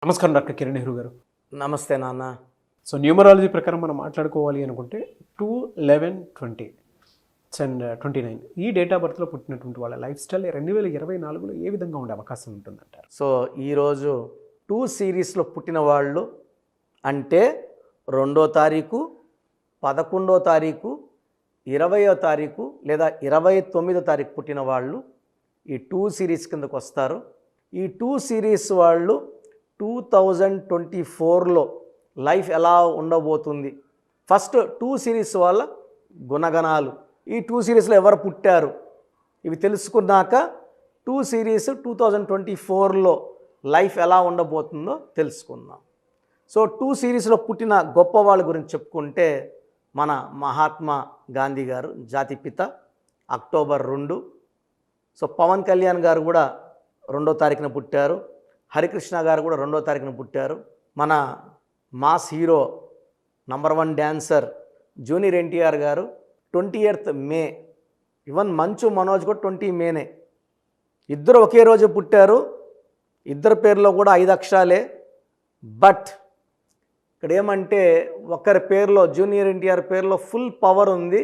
నమస్కారం డాక్టర్ కిరణ్ నెహ్రూ గారు. నమస్తే నాన్న. సో న్యూమరాలజీ ప్రకారం మనం మాట్లాడుకోవాలి అనుకుంటే 2-11-20 అండ్ 29 ఈ డేట్ ఆఫ్ బర్త్లో పుట్టినటువంటి వాళ్ళ లైఫ్ స్టైల్ 2024లో ఏ విధంగా ఉండే అవకాశం ఉంటుందంటారు? సో ఈరోజు 2 సిరీస్లో పుట్టిన వాళ్ళు అంటే 2వ తారీఖు, 11వ తారీఖు, 20వ తారీఖు లేదా 29వ తారీఖు పుట్టిన వాళ్ళు ఈ 2 సిరీస్ కిందకు వస్తారు. ఈ 2 సిరీస్ వాళ్ళు 2024లో లైఫ్ ఎలా ఉండబోతుంది, ఫస్ట్ 2 సిరీస్ వాళ్ళ గుణగణాలు, ఈ 2 సిరీస్లో ఎవరు పుట్టారు ఇవి తెలుసుకున్నాక 2 సిరీస్ 2024లో లైఫ్ ఎలా ఉండబోతుందో తెలుసుకుందాం. సో 2 సిరీస్లో పుట్టిన గొప్ప వాళ్ళ గురించి చెప్పుకుంటే మన మహాత్మా గాంధీ గారు జాతిపిత, అక్టోబర్ 2. సో పవన్ కళ్యాణ్ గారు కూడా 2వ తారీఖున పుట్టారు. హరికృష్ణ గారు కూడా 2వ తారీఖున పుట్టారు. మన mass hero number 1 dancer junior NTR గారు 28th మే. ఈవెన్ మంచు మనోజ్ కూడా 20 మేనే. ఇద్దరు ఒకే రోజు పుట్టారు. ఇద్దరు పేర్లో కూడా 5 అక్షరాలే. బట్ ఇక్కడ ఏమంటే ఒకరి పేరులో జూనియర్ ఎన్టీఆర్ పేరులో ఫుల్ పవర్ ఉంది,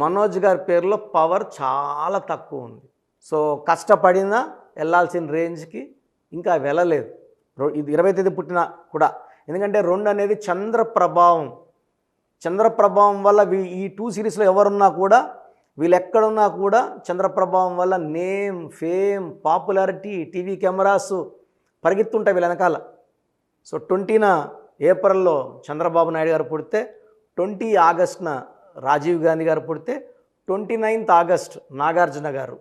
మనోజ్ గారి పేరులో పవర్ చాలా తక్కువ ఉంది. సో కష్టపడినా వెళ్ళాల్సిన రేంజ్కి ఇంకా వెళ్ళలేదు. ఇది 20వ తేదీ పుట్టిన కూడా, ఎందుకంటే 2 అనేది చంద్ర ప్రభావం. చంద్ర ప్రభావం వల్ల ఈ 2 సిరీస్లో ఎవరున్నా కూడా, వీళ్ళు ఎక్కడున్నా కూడా చంద్ర ప్రభావం వల్ల name, fame, popularity, TV cameras పరిగెత్తుంటాయి వీళ్ళ వెనకాల. సో 20న ఏప్రిల్లో చంద్రబాబు నాయుడు గారు పుడితే, 20 ఆగస్టున రాజీవ్ గాంధీ గారు పుడితే, 29th ఆగస్ట్ నాగార్జున గారు,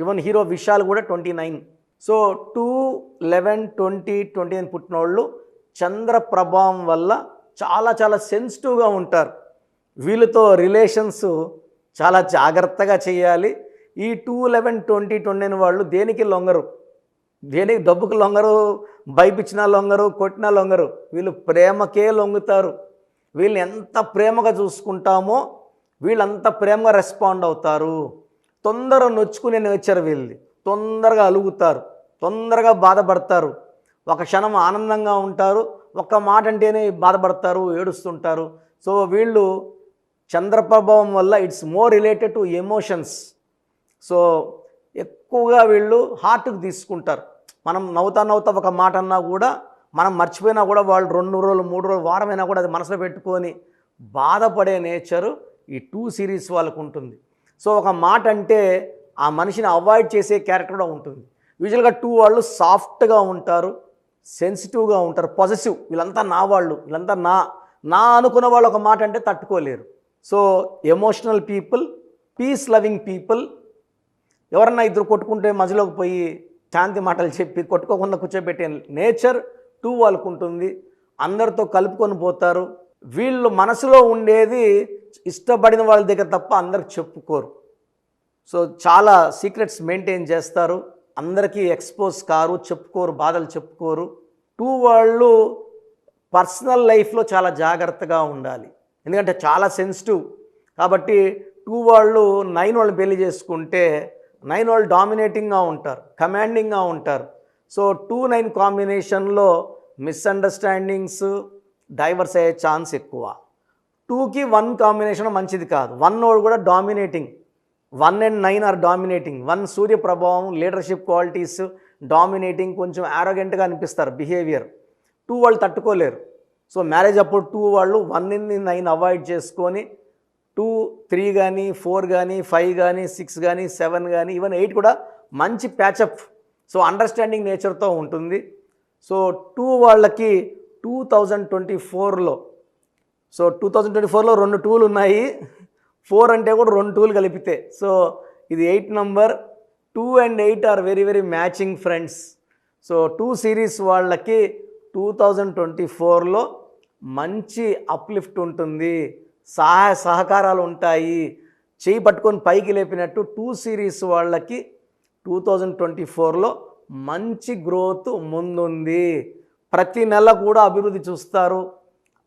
ఈవెన్ హీరో విశాల్ కూడా 29. సో 2-11-20-29 పుట్టిన వాళ్ళు చంద్ర ప్రభావం వల్ల చాలా చాలా సెన్సిటివ్గా ఉంటారు. వీళ్ళతో రిలేషన్స్ చాలా జాగ్రత్తగా చేయాలి. ఈ 2-11-20-29 వాళ్ళు దేనికి లొంగరు, దేనికి డబ్బుకు లొంగరు, భయపించినా లొంగరు, కొట్టినా లొంగరు. వీళ్ళు ప్రేమకే లొంగుతారు. వీళ్ళని ఎంత ప్రేమగా చూసుకుంటామో వీళ్ళంత ప్రేమగా రెస్పాండ్ అవుతారు. తొందరగా నొచ్చుకునే నేచర్ వీళ్ళది. తొందరగా అలుగుతారు, తొందరగా బాధపడతారు. ఒక క్షణం ఆనందంగా ఉంటారు, ఒక్క మాట అంటేనే బాధపడతారు, ఏడుస్తుంటారు. సో వీళ్ళు చంద్రప్రభావం వల్ల it's more related to emotions. So ఎక్కువగా వీళ్ళు హార్ట్కి తీసుకుంటారు. మనం నవ్వుతా ఒక మాట అన్నా కూడా, మనం మర్చిపోయినా కూడా వాళ్ళు 2 రోజులు 3 రోజులు వారమైనా కూడా అది మనసులో పెట్టుకొని బాధపడే నేచరు ఈ 2 సిరీస్ వాళ్ళకు ఉంటుంది. సో ఒక మాట అంటే ఆ మనిషిని అవాయిడ్ చేసే క్యారెక్టర్ కూడా ఉంటుంది. యూజువల్గా 2 వాళ్ళు సాఫ్ట్గా ఉంటారు, సెన్సిటివ్గా ఉంటారు, పాజిటివ్. వీళ్ళంతా నా వాళ్ళు, వీళ్ళంతా నా అనుకున్న వాళ్ళు ఒక మాట అంటే తట్టుకోలేరు. So emotional people, peace loving people. ఎవరన్నా ఇద్దరు కొట్టుకుంటే మధ్యలోకి పోయి శాంతి మాటలు చెప్పి కొట్టుకోకుండా కూర్చోబెట్టే నేచర్ 2 వాళ్ళకు ఉంటుంది. అందరితో కలుపుకొని పోతారు. వీళ్ళు మనసులో ఉండేది ఇష్టపడిన వాళ్ళ దగ్గర తప్ప అందరికి చెప్పుకోరు. సో చాలా సీక్రెట్స్ మెయింటైన్ చేస్తారు, అందరికీ ఎక్స్పోజ్ కారు, చెప్పుకోరు, బాధలు చెప్పుకోరు. 2 వాళ్ళు పర్సనల్ లైఫ్లో చాలా జాగ్రత్తగా ఉండాలి, ఎందుకంటే చాలా సెన్సిటివ్. కాబట్టి 2 వాళ్ళు 9 వాళ్ళు పెళ్లి చేసుకుంటే 9 వాళ్ళు డామినేటింగ్గా ఉంటారు, కమాండింగ్గా ఉంటారు. సో 2-9 కాంబినేషన్లో మిస్అండర్స్టాండింగ్స్, డైవర్స్ అయ్యే ఛాన్స్ ఎక్కువ. 2కి 1 కాంబినేషన్ మంచిది కాదు. 1 వాడు కూడా డామినేటింగ్, 1 and 9 ఆర్ డామినేటింగ్. 1 సూర్య ప్రభావం, లీడర్షిప్ క్వాలిటీస్, డామినేటింగ్, కొంచెం యారోగెంట్గా అనిపిస్తారు బిహేవియర్. 2 వాళ్ళు తట్టుకోలేరు. సో మ్యారేజ్ అప్పుడు 2 వాళ్ళు 1-9 అవాయిడ్ చేసుకొని 2, 3 కానీ 4 కానీ 5 కానీ 6 కానీ 7 కానీ ఈవెన్ 8 కూడా మంచి ప్యాచప్. సో అండర్స్టాండింగ్ నేచర్తో ఉంటుంది. సో 2 వాళ్ళకి 2024లో, సో 2024లో 2 2లు ఉన్నాయి. 4 అంటే కూడా 2 2లు కలిపితే, సో ఇది 8 number. 2 and 8 are very very matching friends. So 2 series వాళ్ళకి 2024లో మంచి అప్లిఫ్ట్ ఉంటుంది, సహాయ సహకారాలు ఉంటాయి. చేయి పట్టుకొని పైకి లేపినట్టు 2 సిరీస్ వాళ్ళకి 2024లో మంచి గ్రోత్ ముందుంది. ప్రతి నెల కూడా అభివృద్ధి చూస్తారు,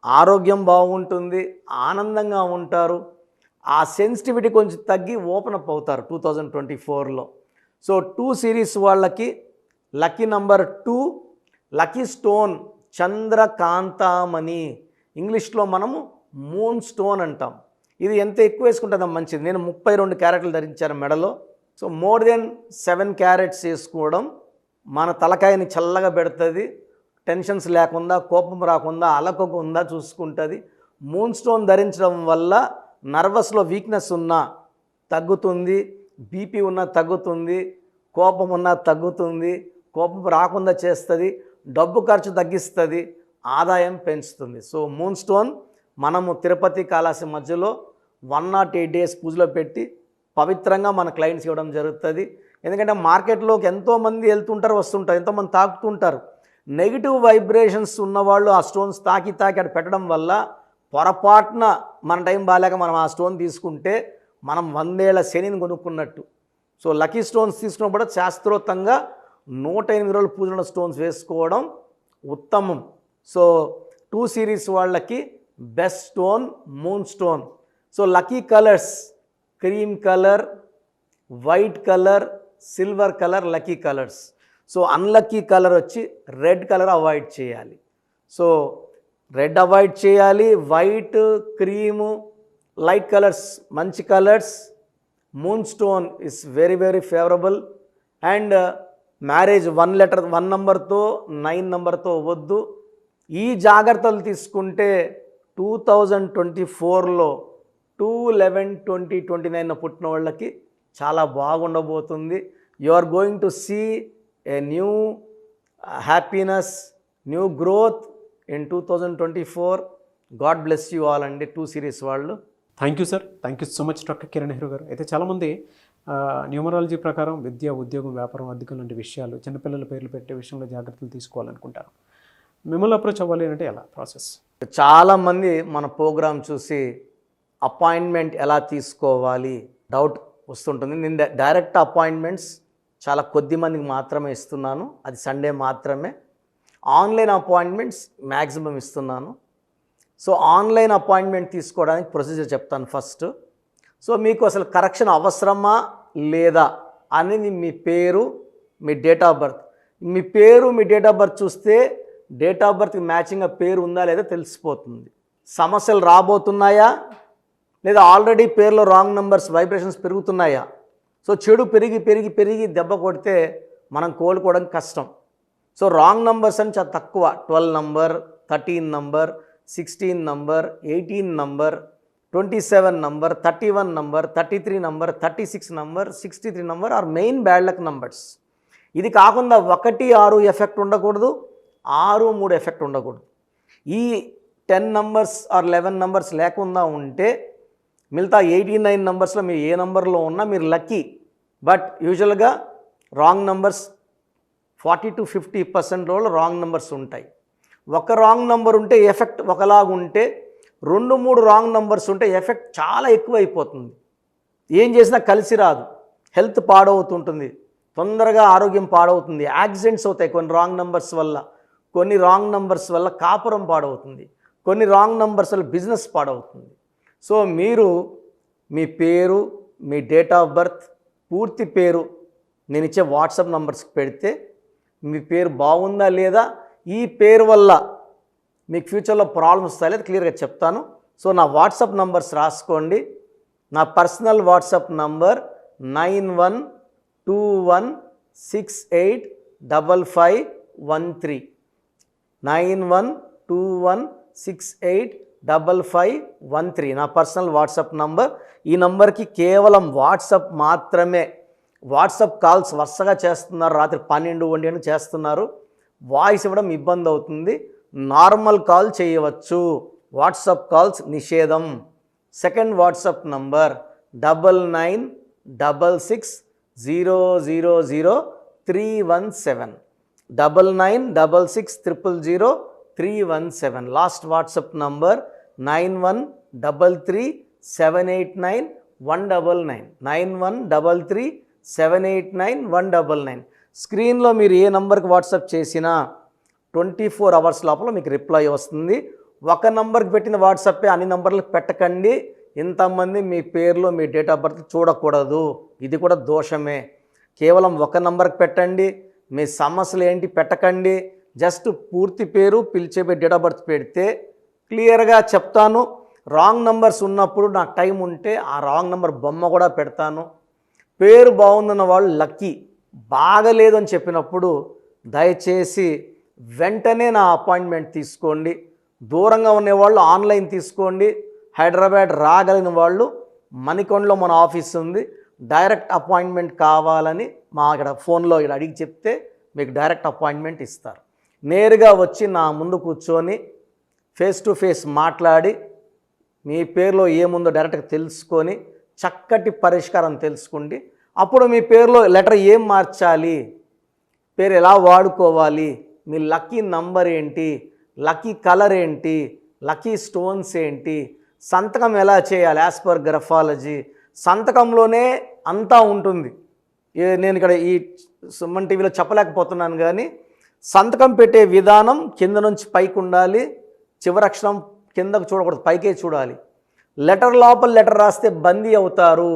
ఆరోగ్యం బాగుంటుంది, ఆనందంగా ఉంటారు. ఆ సెన్సిటివిటీ కొంచెం తగ్గి ఓపెన్ అప్ అవుతారు 2024లో. సో 2 సిరీస్ వాళ్ళకి లక్కీ నంబర్ 2, లక్కీ స్టోన్ చంద్రకాంతామణి, ఇంగ్లీష్లో మనము మూన్ స్టోన్ అంటాం. ఇది ఎంత ఎక్కువ వేసుకుంటుందో మంచిది. నేను 32 క్యారెట్లు ధరించాను మెడలో. సో మోర్ దెన్ 7 క్యారెట్స్ వేసుకోవడం మన తలకాయని చల్లగా పెడుతుంది, టెన్షన్స్ లేకుండా, కోపం రాకుండా, అలకకుండా చూసుకుంటుంది. మూన్ స్టోన్ ధరించడం వల్ల నర్వస్లో వీక్నెస్ ఉన్నా తగ్గుతుంది, బీపీ ఉన్నా తగ్గుతుంది, కోపం ఉన్నా తగ్గుతుంది, కోపం రాకుండా చేస్తుంది, డబ్బు ఖర్చు తగ్గిస్తుంది, ఆదాయం పెంచుతుంది. సో మూన్ స్టోన్ మనము తిరుపతి కాళహస్తి మధ్యలో 108 డేస్ పూజలో పెట్టి పవిత్రంగా మన క్లయింట్స్ ఇవ్వడం జరుగుతుంది. ఎందుకంటే మార్కెట్లోకి ఎంతోమంది వెళ్తుంటారు, వస్తుంటారు, ఎంతోమంది తాకుతుంటారు. నెగిటివ్ వైబ్రేషన్స్ ఉన్నవాళ్ళు ఆ స్టోన్స్ తాకి అక్కడ పెట్టడం వల్ల పొరపాటున మన టైం బాగాలేక మనం ఆ స్టోన్ తీసుకుంటే మనం 100 ఏళ్ల శనిని కొనుక్కున్నట్టు. సో లక్కీ స్టోన్స్ తీసుకున్నప్పుడు శాస్త్రోక్తంగా 108 రోజులు పూజలో స్టోన్స్ వేసుకోవడం ఉత్తమం. సో 2 సిరీస్ వాళ్ళకి best stone moon stone. So lucky colours cream colour, white colour, silver colour lucky colours. So unlucky colour వచ్చి రెడ్ కలర్ అవాయిడ్ చేయాలి. సో రెడ్ అవాయిడ్ చేయాలి, వైట్, క్రీము, లైట్ కలర్స్ మంచి colours. Moon stone is very very favourable. And marriage 1 నెంబర్తో 9 నెంబర్తో వద్దు. ఈ జాగ్రత్తలు తీసుకుంటే 2024లో 2/11/2029 పుట్టిన వాళ్ళకి చాలా బాగుండబోతుంది. You are going to see a new happiness, new growth in 2024. God bless you all అండి 2 సిరీస్ వాళ్ళు. Thank you sir, thank you so much doctor Kiran Nehru గారు. అయితే చాలామంది న్యూమరాలజీ ప్రకారం విద్య, ఉద్యోగం, వ్యాపారం, అధికం లాంటి విషయాలు, చిన్నపిల్లల పేర్లు పెట్టే విషయంలో జాగ్రత్తలు తీసుకోవాలనుకుంటారు. మిమ్మల్ని అప్రోచ్ అవ్వాలి అంటే ఎలా ప్రాసెస్? చాలామంది మన ప్రోగ్రామ్ చూసి అపాయింట్మెంట్ ఎలా తీసుకోవాలి డౌట్ వస్తుంటుంది. నేను డైరెక్ట్ అపాయింట్మెంట్స్ చాలా కొద్ది మందికి మాత్రమే ఇస్తున్నాను, అది సండే మాత్రమే. ఆన్లైన్ అపాయింట్మెంట్స్ మ్యాక్సిమం ఇస్తున్నాను. సో ఆన్లైన్ అపాయింట్మెంట్ తీసుకోవడానికి ప్రొసీజర్ చెప్తాను ఫస్ట్. సో మీకు అసలు కరెక్షన్ అవసరమా లేదా అనేది మీ పేరు, మీ డేట్ ఆఫ్ బర్త్. మీ పేరు, మీ డేట్ ఆఫ్ బర్త్ చూస్తే డేట్ ఆఫ్ బర్త్కి మ్యాచింగ్ పేరు ఉందా లేదా తెలిసిపోతుంది. సమస్యలు రాబోతున్నాయా లేదా ఆల్రెడీ పేరులో రాంగ్ నెంబర్స్ వైబ్రేషన్స్ పెరుగుతున్నాయా? సో చెడు పెరిగి పెరిగి పెరిగి దెబ్బ కొడితే మనం కోలుకోవడం కష్టం. సో రాంగ్ నెంబర్స్ అని చాలా తక్కువ. 12 number, 13 number, 16 number, 18 number, 27 number, 31 number, 33 number, 36 number, 63 number are main bad luck numbers. ఇది కాకుండా 1, 6 ఎఫెక్ట్ ఉండకూడదు, 6, 3 ఎఫెక్ట్ ఉండకూడదు. ఈ 10 నంబర్స్ ఆర్ 11 నంబర్స్ లేకుండా ఉంటే మిగతా 89 నంబర్స్లో మీరు ఏ నంబర్లో ఉన్నా మీరు లక్కీ. బట్ యూజువల్గా wrong numbers 40 to 50% wrong numbers ఉంటాయి. ఒక రాంగ్ నెంబర్ ఉంటే ఎఫెక్ట్ ఒకలాగా ఉంటే 2, 3 రాంగ్ నెంబర్స్ ఉంటే ఎఫెక్ట్ చాలా ఎక్కువ అయిపోతుంది. ఏం చేసినా కలిసి రాదు, హెల్త్ పాడవుతుంటుంది, తొందరగా ఆరోగ్యం పాడవుతుంది, యాక్సిడెంట్స్ అవుతాయి కొన్ని రాంగ్ నెంబర్స్ వల్ల. కొన్ని రాంగ్ నెంబర్స్ వల్ల కాపురం పాడవుతుంది, కొన్ని రాంగ్ నెంబర్స్ వల్ల బిజినెస్ పాడవుతుంది. సో మీరు మీ పేరు, మీ డేట్ ఆఫ్ బర్త్, పూర్తి పేరు నేను ఇచ్చే వాట్సాప్ నంబర్స్కి పెడితే మీ పేరు బాగుందా లేదా, ఈ పేరు వల్ల మీకు ఫ్యూచర్లో ప్రాబ్లమ్స్ వస్తాయి లేదా క్లియర్గా చెప్తాను. సో నా వాట్సాప్ నంబర్స్ రాసుకోండి. నా పర్సనల్ వాట్సాప్ నంబర్ 9121685513 9121685513 నా పర్సనల్ వాట్సాప్ నంబర్. ఈ నంబర్కి కేవలం వాట్సాప్ మాత్రమే. వాట్సాప్ కాల్స్ వరుసగా చేస్తున్నారు, రాత్రి 12, 1 గంటలకు చేస్తున్నారు, వాయిస్ ఇవ్వడం ఇబ్బంది అవుతుంది. నార్మల్ కాల్ చేయవచ్చు, వాట్సాప్ కాల్స్ నిషేధం. Second WhatsApp number 9966000317 9966000317. Last WhatsApp number 9133789199 9133789199. స్క్రీన్లో మీరు ఏ నంబర్కి వాట్సాప్ చేసినా 24 అవర్స్ లోపల మీకు రిప్లై వస్తుంది. ఒక నంబర్కి పెట్టిన వాట్సాపే అన్ని నంబర్లకు పెట్టకండి. ఇంతమంది మీ పేర్లో మీ డేట్ ఆఫ్ బర్త్ చూడకూడదు, ఇది కూడా దోషమే. కేవలం ఒక నంబర్కి పెట్టండి. మీ సమస్యలు ఏంటి పెట్టకండి, జస్ట్ పూర్తి పేరు పిలిచే డేట్ ఆఫ్ బర్త్ పెడితే క్లియర్గా చెప్తాను. రాంగ్ నంబర్స్ ఉన్నప్పుడు నాకు టైం ఉంటే ఆ రాంగ్ నంబర్ బొమ్మ కూడా పెడతాను. పేరు బాగుందన్న వాళ్ళు లక్కీ, బాగలేదు అని చెప్పినప్పుడు దయచేసి వెంటనే నా అపాయింట్మెంట్ తీసుకోండి. దూరంగా ఉండేవాళ్ళు ఆన్లైన్ తీసుకోండి. హైదరాబాద్ రాగలిగిన వాళ్ళు మణికొండలో మన ఆఫీస్ ఉంది. డైరెక్ట్ అపాయింట్మెంట్ కావాలని మా ఇక్కడ ఫోన్లో ఇక్కడ అడిగి చెప్తే మీకు డైరెక్ట్ అపాయింట్మెంట్ ఇస్తారు. నేరుగా వచ్చి నా ముందు కూర్చొని ఫేస్ టు ఫేస్ మాట్లాడి మీ పేరులో ఏముందో డైరెక్ట్గా తెలుసుకొని చక్కటి పరిష్కారం తెలుసుకోండి. అప్పుడు మీ పేరులో లెటర్ ఏం మార్చాలి, పేరు ఎలా వాడుకోవాలి, మీ లక్కీ నంబర్ ఏంటి, లక్కీ కలర్ ఏంటి, లక్కీ స్టోన్స్ ఏంటి, సంతకం ఎలా చేయాలి యాజ్ పర్ గ్రఫాలజీ, సంతకంలోనే అంతా ఉంటుంది. నేను ఇక్కడ ఈ సుమన్ టీవీలో చెప్పలేకపోతున్నాను కానీ సంతకం పెట్టే విధానం కింద నుంచి పైకి ఉండాలి, చివరి అక్షరం కిందకు చూడకూడదు, పైకే చూడాలి. లెటర్ లోపల లెటర్ రాస్తే బందీ అవుతారు.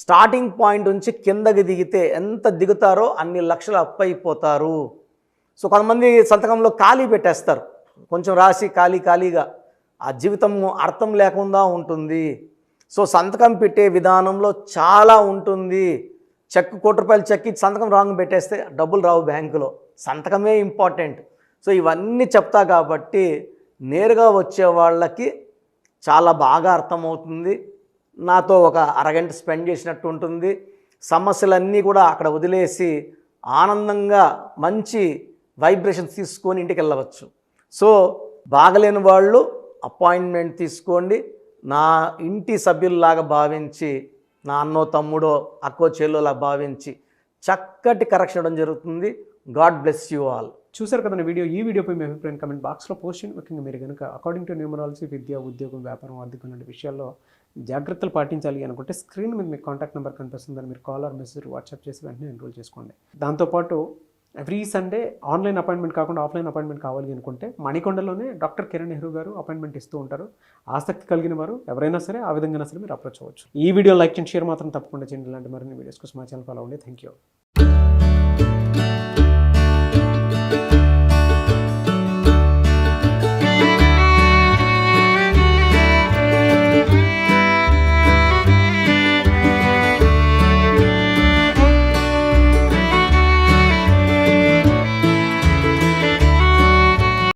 స్టార్టింగ్ పాయింట్ నుంచి కిందకి దిగితే ఎంత దిగుతారో అన్ని లక్షలు అప్పైపోతారు. సో కొంతమంది సంతకంలో ఖాళీ పెట్టేస్తారు, కొంచెం రాసి ఖాళీగా ఆ జీవితం అర్థం లేకుండా ఉంటుంది. సో సంతకం పెట్టే విధానంలో చాలా ఉంటుంది. చెక్ ₹1 చెక్ ఇచ్చి సంతకం రాంగ్ పెట్టేస్తే డబ్బులు రావు బ్యాంకులో, సంతకమే ఇంపార్టెంట్. సో ఇవన్నీ చెప్తా కాబట్టి నేరుగా వచ్చే వాళ్ళకి చాలా బాగా అర్థమవుతుంది. నాతో ఒక అరగంట స్పెండ్ చేసినట్టు ఉంటుంది. సమస్యలన్నీ కూడా అక్కడ వదిలేసి ఆనందంగా మంచి వైబ్రేషన్స్ తీసుకొని ఇంటికి వెళ్ళవచ్చు. సో బాగలేని వాళ్ళు అపాయింట్మెంట్ తీసుకోండి. నా ఇంటి సభ్యుల్లాగా భావించి, నా అన్నో తమ్ముడో అక్కో చెల్లోలా భావించి చక్కటి కరెక్షన్ ఇవ్వడం జరుగుతుంది. God bless you all. చూసారు కదండి వీడియో. ఈ వీడియోపై మీ అభిప్రాయం కమెంట్ బాక్స్లో పోస్ట్ చేయండి. ముఖ్యంగా మీరు కనుక అకార్డింగ్ టు న్యూమరాలజీ విద్య, ఉద్యోగం, వ్యాపారం, ఆర్థికం లాంటి విషయాల్లో జాగ్రత్తలు పాటించాలి అనుకుంటే స్క్రీన్ మీద మీకు కాంటాక్ట్ నెంబర్ కనిపిస్తుందని మీరు కాల్ ఆర్ మెసేజ్ వాట్సాప్ చేసి వెంటనే ఎన్రోల్ చేసుకోండి. దాంతోపాటు ఎవ్రీ సండే ఆన్లైన్ అపాయింట్మెంట్ కాకుండా ఆఫ్లైన్ అపాయింట్మెంట్ కావాలి అనుకుంటే మణికొండలోనే డాక్టర్ కిరణ్ నెహ్రూ గారు అపాయింట్మెంట్ ఇస్తూ ఉంటారు. ఆసక్తి కలిగిన వారు ఎవరైనా సరే ఆ విధంగా సరే మీరు అప్రోచ్ అవ్వచ్చు. ఈ వీడియో లైక్ అండ్ షేర్ మాత్రం తప్పకుండా చేయండి. ఇలాంటి మరిన్ని వీడియోస్ కోసం మా ఛానల్ ఫాలో అవ్వండి. Thank you.